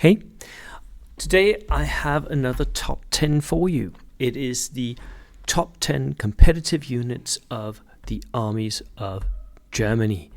Hey, today I have another top 10 for you. It is the top 10 competitive units of the armies of Germany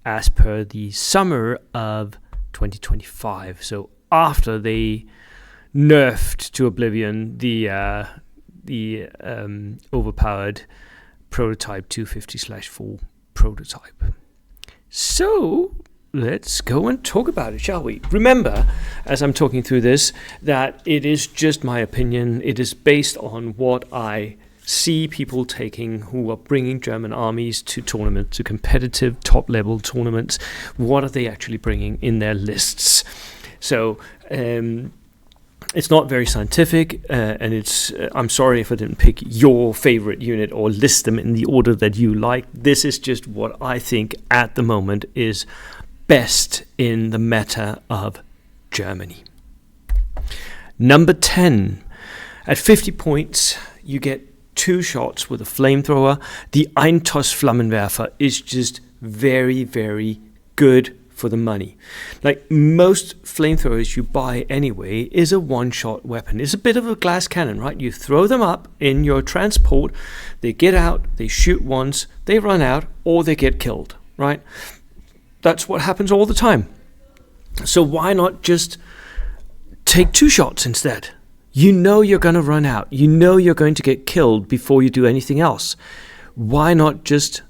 as per the summer of 2025. So after they nerfed to oblivion the overpowered prototype 250/4 prototype. So let's go and talk about it, shall we? Remember, as I'm talking through this, that it is just my opinion. It is based on what I see people taking who are bringing German armies to tournaments, to competitive top-level tournaments. What are they actually bringing in their lists? So it's not very scientific, and it's. I'm sorry if I didn't pick your favorite unit or list them in the order that you like. This is just what I think at the moment is best in the meta of Germany. Number 10. At 50 points, you get 2 shots with a flamethrower. The Flammenwerfer is just very, very good for the money. Like most flamethrowers you buy anyway is a one-shot weapon. It's a bit of a glass cannon, right? You throw them up in your transport, they get out, they shoot once, they run out, or they get killed, right? That's what happens all the time. So why not just take 2 shots instead? You know you're going to run out. You know you're going to get killed before you do anything else. Why not just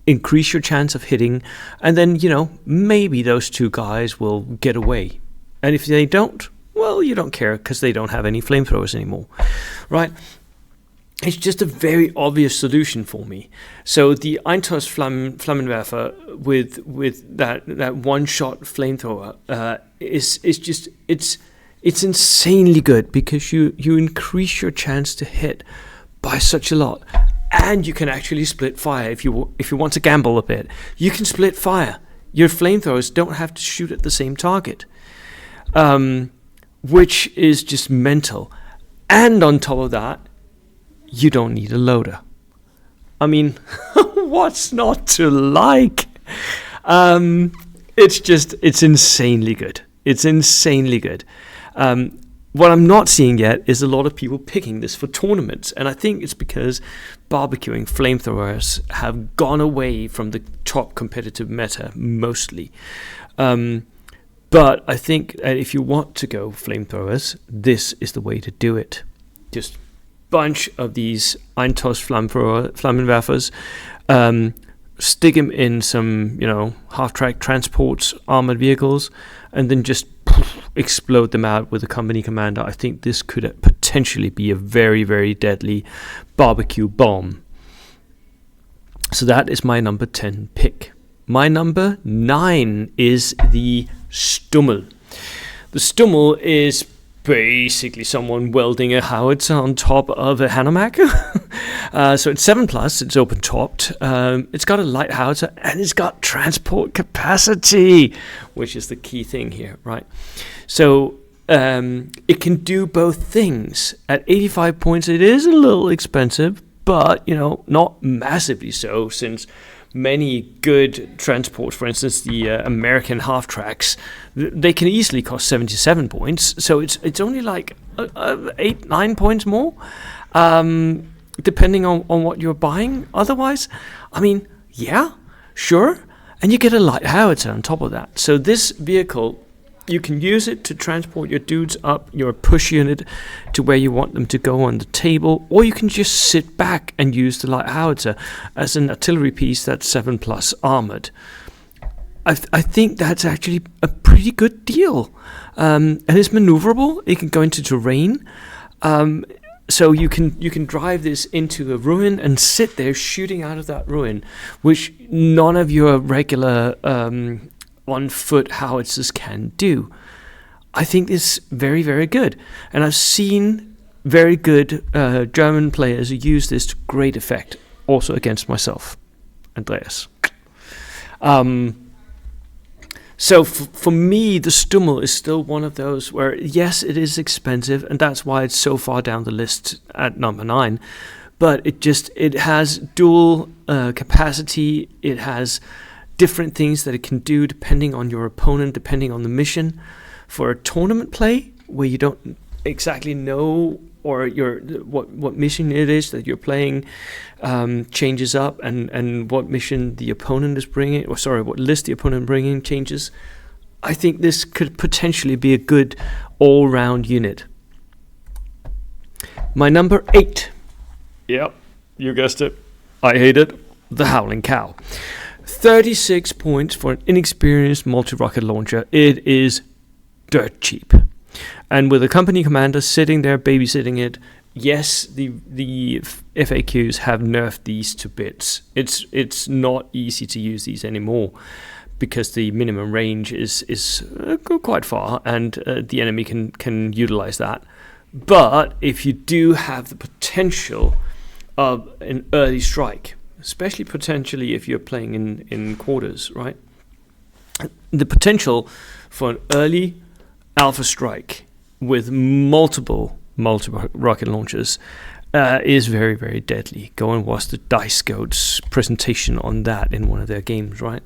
increase your chance of hitting, and then, maybe those 2 guys will get away. And if they don't, well, you don't care because they don't have any flamethrowers anymore, right? It's just a very obvious solution for me. So the Flammenwerfer with that one-shot flamethrower it's insanely good because you increase your chance to hit by such a lot. And you can actually split fire if you want to gamble a bit. You can split fire. Your flamethrowers don't have to shoot at the same target, which is just mental. And on top of that, you don't need a loader. I mean, what's not to like? It's insanely good. It's insanely good. What I'm not seeing yet is a lot of people picking this for tournaments, and I think it's because barbecuing flamethrowers have gone away from the top competitive meta mostly. But I think that if you want to go flamethrowers, this is the way to do it. Just bunch of these Flammenwerfers, stick them in some, half-track transports, armored vehicles, and then just explode them out with a company commander. I think this could potentially be a very, very deadly barbecue bomb. So that is my number 10 pick. My number 9 is the Stuml. The Stuml is basically someone welding a howitzer on top of a Hanomag. So it's 7+, it's open topped, it's got a light howitzer, and it's got transport capacity, which is the key thing here, right? So it can do both things. At 85 points, it is a little expensive, but not massively so, since many good transports, for instance, the American half-tracks, they can easily cost 77 points. So it's only like 8-9 points more, depending on what you're buying. Otherwise, I mean, yeah, sure. And you get a light howitzer on top of that. So this vehicle, you can use it to transport your dudes up your push unit to where you want them to go on the table, or you can just sit back and use the light howitzer as an artillery piece that's 7+ armored. I think that's actually a pretty good deal, and it's maneuverable. It can go into terrain, so you can drive this into a ruin and sit there shooting out of that ruin, which none of your regular on-foot howitzers can do. I think this is very, very good. And I've seen very good German players use this to great effect, also against myself, Andreas. So for me, the Stuml is still one of those where, yes, it is expensive, and that's why it's so far down the list at number 9. But it has dual capacity. It has different things that it can do depending on your opponent, depending on the mission. For a tournament play where you don't exactly know or what mission it is that you're playing changes up, and what mission the opponent is bringing, or sorry, what list the opponent bringing changes, I think this could potentially be a good all-round unit. My number 8. Yep, you guessed it. I hate it. The Howling Cow. 36 points for an inexperienced multi-rocket launcher. It is dirt cheap. And with a company commander sitting there babysitting it, yes, the FAQs have nerfed these to bits. It's not easy to use these anymore because the minimum range is quite far, and the enemy can utilize that. But if you do have the potential of an early strike, especially potentially if you're playing in quarters, right? The potential for an early alpha strike with multiple rocket launchers is very, very deadly. Go and watch the Dice Goats presentation on that in one of their games, right?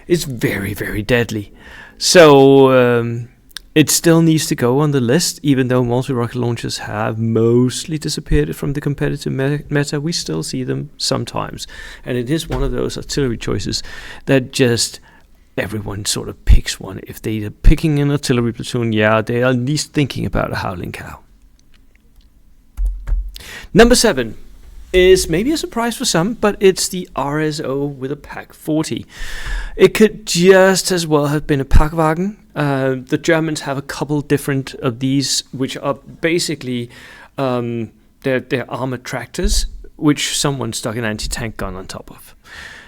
It's very, very deadly. So it still needs to go on the list, even though multi-rocket launchers have mostly disappeared from the competitive meta. We still see them sometimes. And it is one of those artillery choices that just everyone sort of picks one. If they are picking an artillery platoon, yeah, they are at least thinking about a Howling Cow. Number 7 is maybe a surprise for some, but it's the RSO with a Pak 40. It could just as well have been a Pakwagen. The Germans have a couple different of these, which are basically they're armored tractors, which someone stuck an anti-tank gun on top of.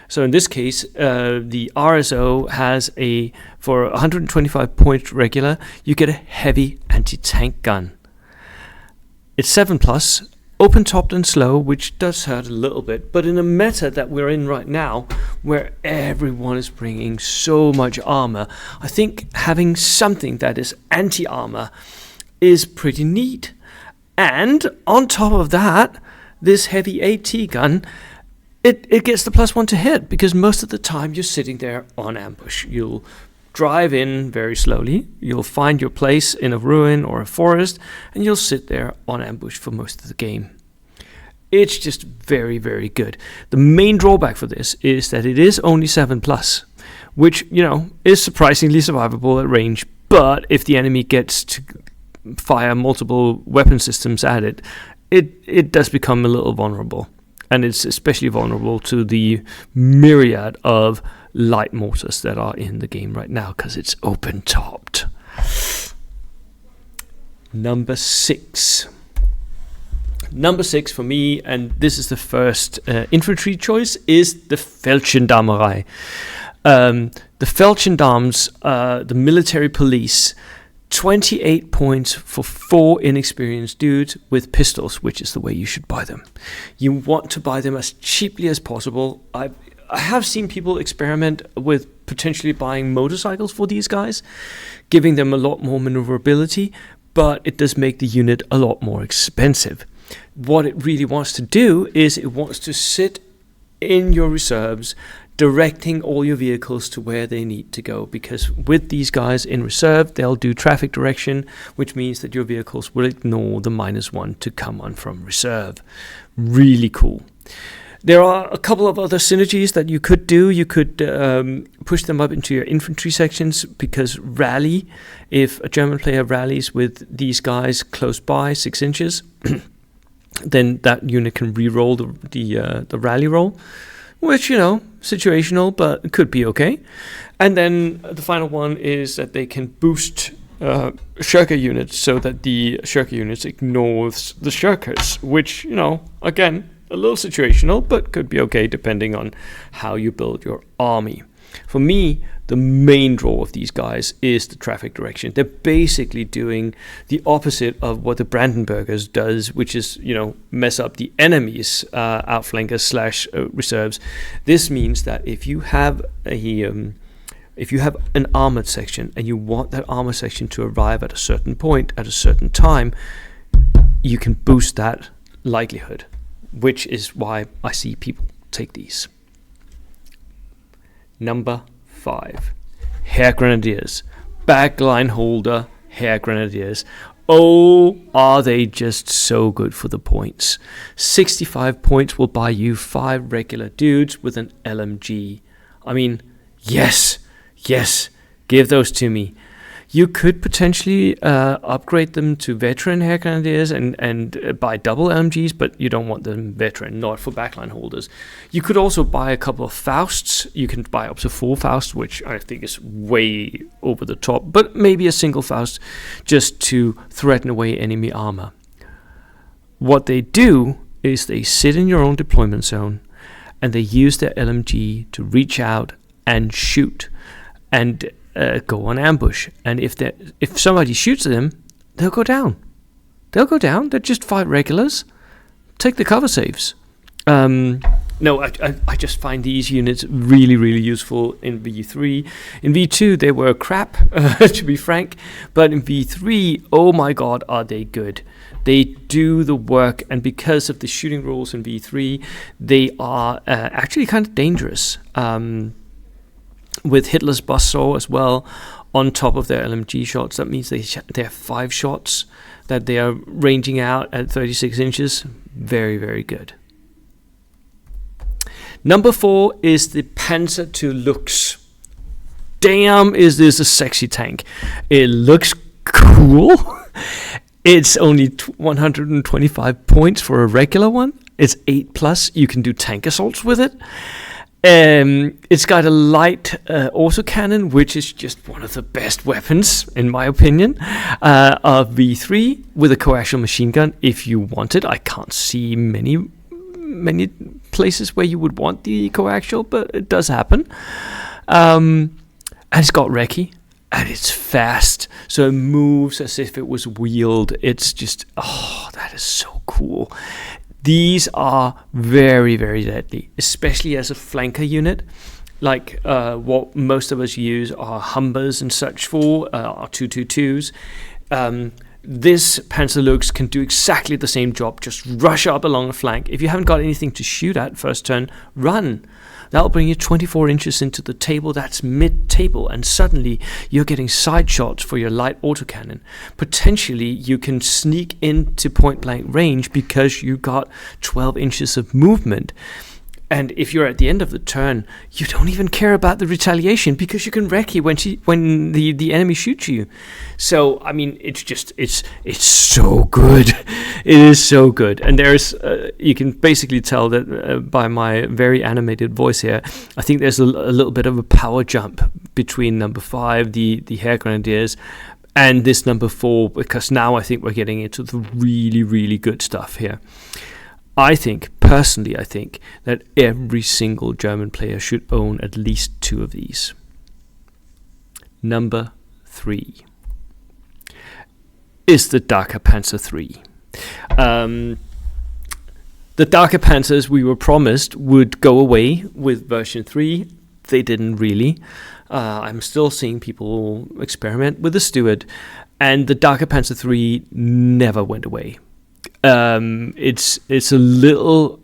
So in this case, the RSO has for 125 point regular, you get a heavy anti-tank gun. It's 7+, open-topped and slow, which does hurt a little bit, but in a meta that we're in right now, where everyone is bringing so much armor, I think having something that is anti-armor is pretty neat. And on top of that, this heavy AT gun, it gets the +1 to hit, because most of the time you're sitting there on ambush. You'll drive in very slowly, you'll find your place in a ruin or a forest, and you'll sit there on ambush for most of the game. It's just very, very good. The main drawback for this is that it is only 7+, which, is surprisingly survivable at range, but if the enemy gets to fire multiple weapon systems at it, it does become a little vulnerable. And it's especially vulnerable to the myriad of light mortars that are in the game right now, because it's open-topped. Number 6. Number 6 for me, and this is the first infantry choice, is the Feldgendarmerei. The Feldgendarms, the military police, 28 points for 4 inexperienced dudes with pistols, which is the way you should buy them. You want to buy them as cheaply as possible. I have seen people experiment with potentially buying motorcycles for these guys, giving them a lot more maneuverability, but it does make the unit a lot more expensive. What it really wants to do is it wants to sit in your reserves, directing all your vehicles to where they need to go, because with these guys in reserve, they'll do traffic direction, which means that your vehicles will ignore the -1 to come on from reserve. Really cool. There are a couple of other synergies that you could do. You could push them up into your infantry sections, because rally, if a German player rallies with these guys close by 6 inches, then that unit can re-roll the rally roll, which, situational, but it could be okay. And then the final one is that they can boost shirker units, so that the shirker units ignores the shirkers, which, again, a little situational, but could be okay depending on how you build your army. For me, the main draw of these guys is the traffic direction. They're basically doing the opposite of what the Brandenburgers does, which is, mess up the enemy's outflankers / reserves. This means that if you have an armored section and you want that armored section to arrive at a certain point at a certain time, you can boost that likelihood, which is why I see people take these. Number 5, Hair Grenadiers, backline holder, Hair Grenadiers. Oh, are they just so good for the points. 65 points will buy you 5 regular dudes with an LMG. I mean, yes, give those to me. You could potentially upgrade them to veteran Hair Grenadiers and buy double LMGs, but you don't want them veteran, not for backline holders. You could also buy a couple of Fausts. You can buy up to 4 Fausts, which I think is way over the top, but maybe a single Faust just to threaten away enemy armor. What they do is they sit in your own deployment zone and they use their LMG to reach out and shoot and go on ambush, and if somebody shoots them, they'll go down. They're just 5 regulars. Take the cover saves. No, I just find these units really, really useful in V3. In V2, they were crap, to be frank, but in V3, oh my god, are they good. They do the work, and because of the shooting rules in V3, they are actually kind of dangerous. With Hitler's buzzsaw as well on top of their LMG shots. That means they have 5 shots that they are ranging out at 36 inches. Very, very good. Number 4 is the Panzer II Lux. Damn, is this a sexy tank. It looks cool. It's only 125 points for a regular one. It's 8+. You can do tank assaults with it. It's got a light autocannon, which is just one of the best weapons, in my opinion, of V3, with a coaxial machine gun if you want it. I can't see many places where you would want the coaxial, but it does happen. And it's got recce, and it's fast, so it moves as if it was wheeled. It's just, oh, that is so cool. These are very, very deadly, especially as a flanker unit, like what most of us use our Humbers and such for, our 222s. This Panzer Lux can do exactly the same job, just rush up along a flank. If you haven't got anything to shoot at first turn, run. That'll bring you 24 inches into the table, that's mid-table, and suddenly you're getting side shots for your light autocannon. Potentially, you can sneak into point-blank range because you got 12 inches of movement. And if you're at the end of the turn, you don't even care about the retaliation because you can recce when the enemy shoots you. So, I mean, it's so good. It is so good. And there's, you can basically tell that by my very animated voice here, I think there's a little bit of a power jump between number 5, the Hair Grenadiers, and this number 4, because now I think we're getting into the really, really good stuff here. Personally, I think that every single German player should own at least 2 of these. Number 3 is the Darker Panzer III. The Darker Panzers we were promised would go away with version 3. They didn't really. I'm still seeing people experiment with the Steward, and the Darker Panzer III never went away. It's a little,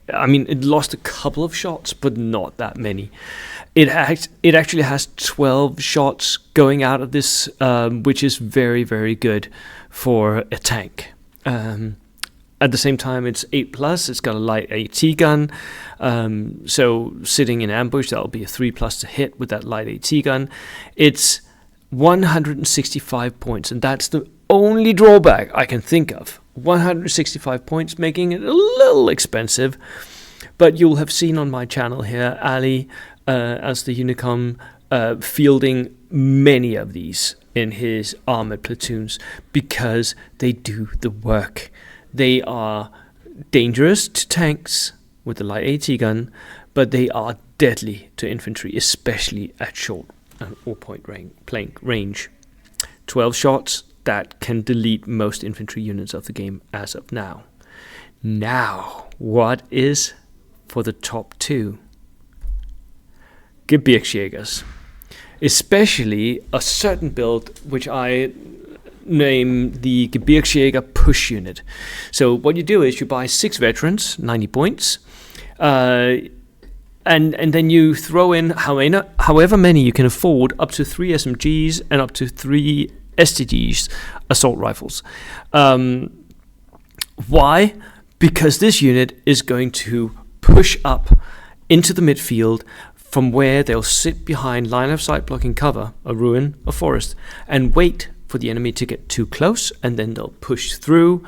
it lost a couple of shots, but not that many. It actually has 12 shots going out of this, which is very, very good for a tank. At the same time, it's 8+. It's got a light AT gun, so sitting in ambush, that'll be a 3+ to hit with that light AT gun. It's 165 points, and that's the only drawback I can think of. 165 points, making it a little expensive, but you'll have seen on my channel here Ali as the Unicom fielding many of these in his armored platoons because they do the work. They are dangerous to tanks with the light AT gun, but they are deadly to infantry, especially at short or point blank range. 12 shots that can delete most infantry units of the game as of now. Now, what is for the top 2? Gebirgsjägers. Especially a certain build which I name the Gebirgsjäger Push unit. So what you do is you buy 6 veterans, 90 points, and then you throw in however many you can afford, up to 3 SMGs and up to 3 STGs, assault rifles. Why? Because this unit is going to push up into the midfield from where they'll sit behind line of sight blocking cover, a ruin, a forest, and wait for the enemy to get too close, and then they'll push through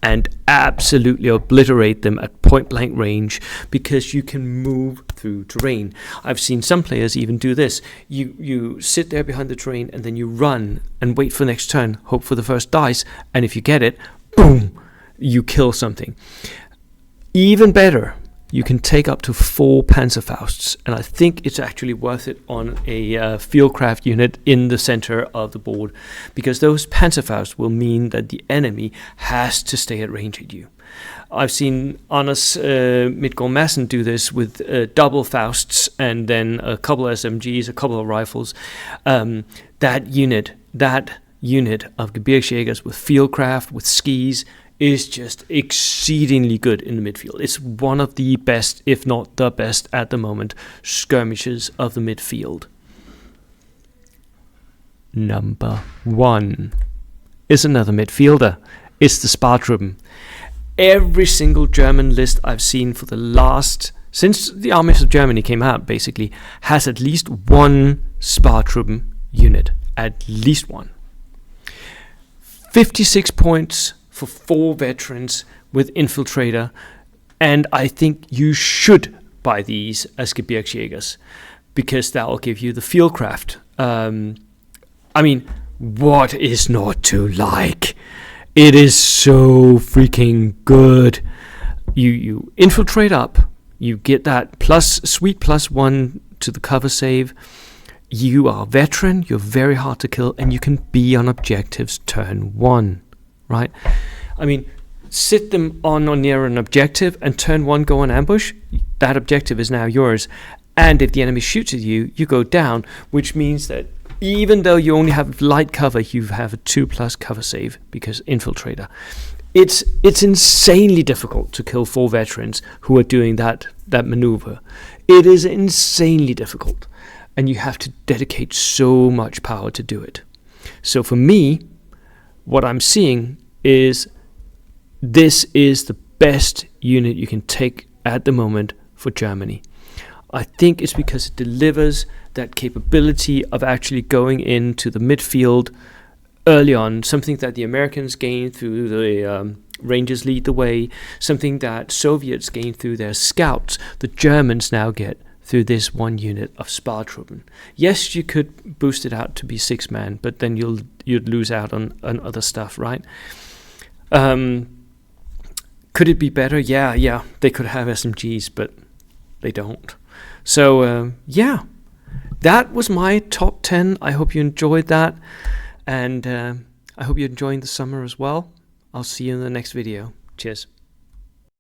and absolutely obliterate them at point blank range, because you can move through terrain. I've seen some players even do this. You sit there behind the terrain and then you run and wait for the next turn, hope for the first dice, and if you get it, boom, you kill something. Even better, you can take up to 4 Panzerfausts, and I think it's actually worth it on a fieldcraft unit in the center of the board, because those Panzerfausts will mean that the enemy has to stay at range at you. I've seen Anders Midtgaard Madsen do this with double Fausts and then a couple of SMGs, a couple of rifles. That unit of Gebirgsjägers with fieldcraft, with skis, is just exceedingly good in the midfield. It's one of the best, if not the best at the moment, skirmishes of the midfield. Number 1 is another midfielder. It's the Spar Troop. Every single German list I've seen for the last, since the armies of Germany came out, basically, has at least one Spar Troop unit. At least one. 56 points for 4 veterans with infiltrator, and I think you should buy these as Gebirgsjägers, because that will give you the fieldcraft. I mean, what is not to like? It is so freaking good. You infiltrate up, you get that sweet +1 to the cover save. You are a veteran, you're very hard to kill, and you can be on objectives turn 1. Right? I mean, sit them on or near an objective, and turn 1 go on ambush. That objective is now yours. And if the enemy shoots at you, you go down, which means that even though you only have light cover, you have a 2+ cover save because infiltrator. It's insanely difficult to kill 4 veterans who are doing that maneuver. It is insanely difficult, and you have to dedicate so much power to do it. So for me, what I'm seeing is this is the best unit you can take at the moment for Germany. I think it's because it delivers that capability of actually going into the midfield early on, something that the Americans gained through the Rangers Lead the Way, something that Soviets gained through their scouts, the Germans now get through this one unit of Spar Troop. Yes, you could boost it out to be 6-man, but then you'd lose out on other stuff, right? Could it be better? Yeah, they could have SMGs, but they don't. So, yeah, that was my top 10. I hope you enjoyed that, and I hope you're enjoying the summer as well. I'll see you in the next video. Cheers.